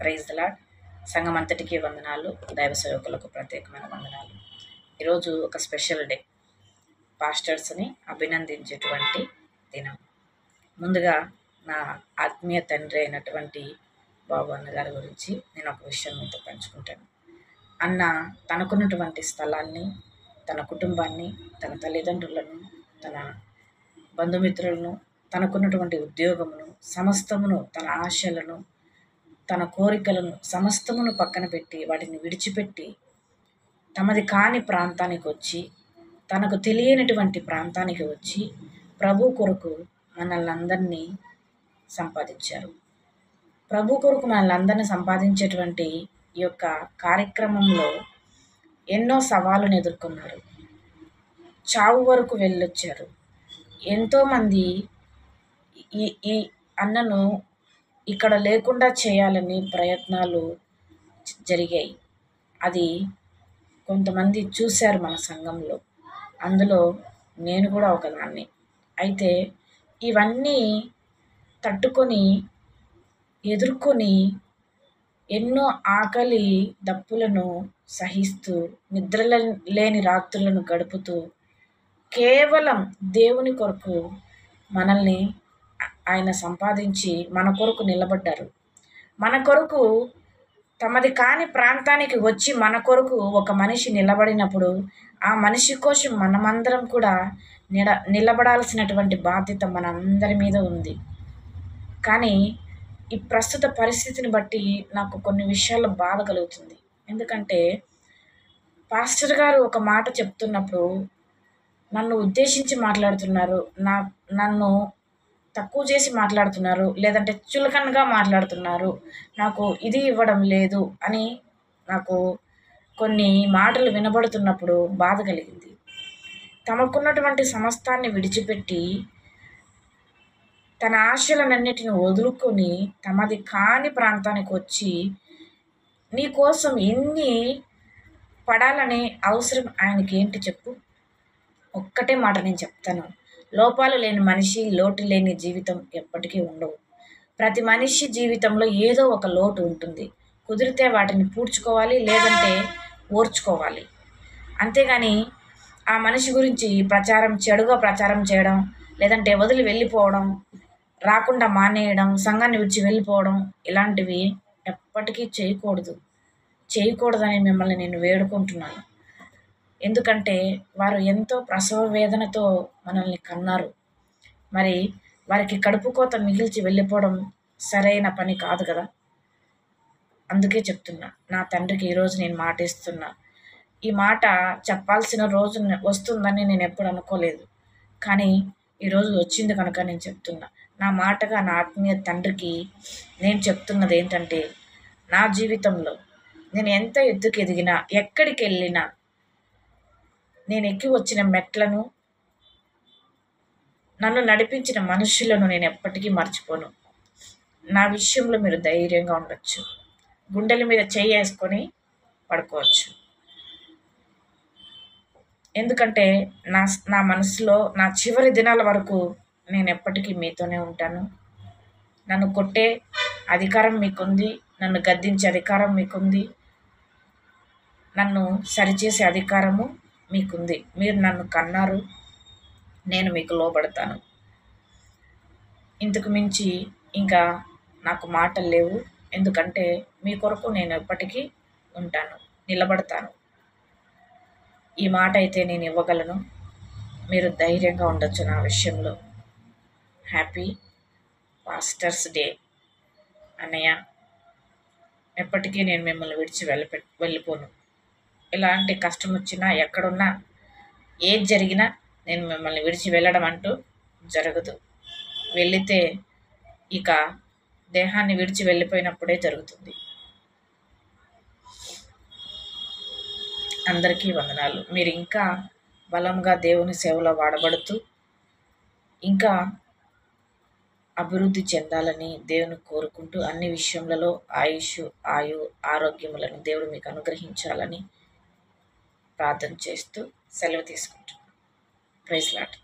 Praise the lord. సంఘం అంతటికీ వందనాలు, దైవ సేవకులకు ప్రత్యేకమైన వందనాలు. ఈరోజు ఒక స్పెషల్ డే, పాస్టర్స్ని అభినందించేటువంటి దినం. ముందుగా నా ఆత్మీయ తండ్రి అయినటువంటి బాబు అన్నగారి గురించి నేను ఒక విషయం మీతో పంచుకుంటాను. అన్న తనకున్నటువంటి స్థలాన్ని, తన కుటుంబాన్ని, తన తల్లిదండ్రులను, తన బంధుమిత్రులను, తనకున్నటువంటి ఉద్యోగమును, సమస్తమును, తన ఆశలను, తన కోరికలను సమస్తమును పక్కన పెట్టి, వాటిని విడిచిపెట్టి తమది కాని ప్రాంతానికి వచ్చి, తనకు తెలియనటువంటి ప్రాంతానికి వచ్చి ప్రభు కొరకు మనల్ని అందరినీ సంపాదించారు. ప్రభు కొరకు మనల్ని అందరినీ సంపాదించేటువంటి ఈ యొక్క కార్యక్రమంలో ఎన్నో సవాళ్ళను ఎదుర్కొన్నారు. చావు వరకు వెళ్ళొచ్చారు. ఎంతోమంది ఈ ఈ అన్నను ఇక్కడ లేకుండా చేయాలని ప్రయత్నాలు జరిగాయి. అది కొంతమంది చూశారు మన సంఘంలో. అందులో నేను కూడా ఒకదాన్ని. అయితే ఇవన్నీ తట్టుకొని, ఎదుర్కొని, ఎన్నో ఆకలి దప్పులను సహిస్తూ, నిద్ర లేని రాత్రులను గడుపుతూ, కేవలం దేవుని కొరకు మనల్ని ఆయన సంపాదించి మన కొరకు నిలబడ్డారు. మన కొరకు తమది కాని ప్రాంతానికి వచ్చి మన కొరకు ఒక మనిషి నిలబడినప్పుడు ఆ మనిషి కోసం మనమందరం కూడా నిలబడాల్సినటువంటి బాధ్యత మనందరి మీద ఉంది. కానీ ఈ ప్రస్తుత పరిస్థితిని బట్టి నాకు కొన్ని విషయాల్లో బాధ కలుగుతుంది. ఎందుకంటే పాస్టర్ గారు ఒక మాట చెప్తున్నప్పుడు నన్ను ఉద్దేశించి మాట్లాడుతున్నారు, నన్ను తక్కువ చేసి మాట్లాడుతున్నారు, లేదంటే చులకనగా మాట్లాడుతున్నారు, నాకు ఇది ఇవ్వడం లేదు అని నాకు కొన్ని మాటలు వినబడుతున్నప్పుడు బాధ కలిగింది. తమకున్నటువంటి సమస్తాన్ని విడిచిపెట్టి, తన ఆశలన్నిటిని వదులుకొని తమది కాని ప్రాంతానికి వచ్చి నీ కోసం ఎన్ని పడాలనే అవసరం ఆయనకి ఏంటి చెప్పు? ఒక్కటే మాట నేను చెప్తాను. లోపాలు లేని మనిషి, లోటు లేని జీవితం ఎప్పటికీ ఉండవు. ప్రతి మనిషి జీవితంలో ఏదో ఒక లోటు ఉంటుంది. కుదిరితే వాటిని పూడ్చుకోవాలి, లేదంటే ఓర్చుకోవాలి. అంతేగాని ఆ మనిషి గురించి చెడుగా ప్రచారం చేయడం, లేదంటే వదిలి వెళ్ళిపోవడం, రాకుండా మానేయడం, సంఘాన్ని విడిచి వెళ్ళిపోవడం, ఇలాంటివి ఎప్పటికీ చేయకూడదని మిమ్మల్ని నేను వేడుకుంటున్నాను. ఎందుకంటే వారు ఎంతో ప్రసవ వేదనతో మనల్ని కన్నారు. మరి వారికి కడుపు కోత మిగిల్చి వెళ్ళిపోవడం సరైన పని కాదు కదా. అందుకే చెప్తున్నా, నా తండ్రికి ఈరోజు నేను మాట ఇస్తున్నా. ఈ మాట చెప్పాల్సిన రోజు వస్తుందని నేను ఎప్పుడు అనుకోలేదు, కానీ ఈరోజు వచ్చింది కనుక నేను చెప్తున్నా. నా మాటగా నా ఆత్మీయ తండ్రికి నేను చెప్తున్నది ఏంటంటే, నా జీవితంలో నేను ఎంత ఎత్తుకు ఎదిగినా, ఎక్కడికి వెళ్ళినా, నేను ఎక్కి వచ్చిన మెట్లను, నన్ను నడిపించిన మనుషులను నేను ఎప్పటికీ మర్చిపోను. నా విషయంలో మీరు ధైర్యంగా ఉండొచ్చు. గుండెల మీద చెయ్యి వేసుకొని పడుకోవచ్చు. ఎందుకంటే నా మనసులో నా చివరి దినాల వరకు నేను ఎప్పటికీ మీతోనే ఉంటాను. నన్ను కొట్టే అధికారం మీకుంది, నన్ను గద్దించే అధికారం మీకుంది, నన్ను సరిచేసే అధికారము మీకుంది. మీరు నన్ను కన్నారు, నేను మీకు లోబడతాను. ఇంతకు మించి ఇంకా నాకు మాటలు లేవు. ఎందుకంటే మీ కొరకు నేను ఎప్పటికీ ఉంటాను, నిలబడతాను. ఈ మాట అయితే నేను ఇవ్వగలను. మీరు ధైర్యంగా ఉండొచ్చు నా విషయంలో. హ్యాపీ పాస్టర్స్ డే అన్నయ్య. ఎప్పటికీ నేను మిమ్మల్ని విడిచి వెళ్ళిపోను. ఎలాంటి కష్టం వచ్చినా, ఎక్కడున్నా, ఏది జరిగినా నేను మిమ్మల్ని విడిచి వెళ్ళడం అంటూ జరగదు. వెళితే ఇక దేహాన్ని విడిచి వెళ్ళిపోయినప్పుడే జరుగుతుంది. అందరికీ వందనాలు. మీరు ఇంకా బలంగా దేవుని సేవలో వాడబడుతూ ఇంకా అభివృద్ధి చెందాలని దేవుని కోరుకుంటూ, అన్ని విషయములలో ఆరోగ్యములను దేవుడు మీకు అనుగ్రహించాలని ప్రార్థన చేస్తూ సెలవు తీసుకుంటున్నాను. Praise lord.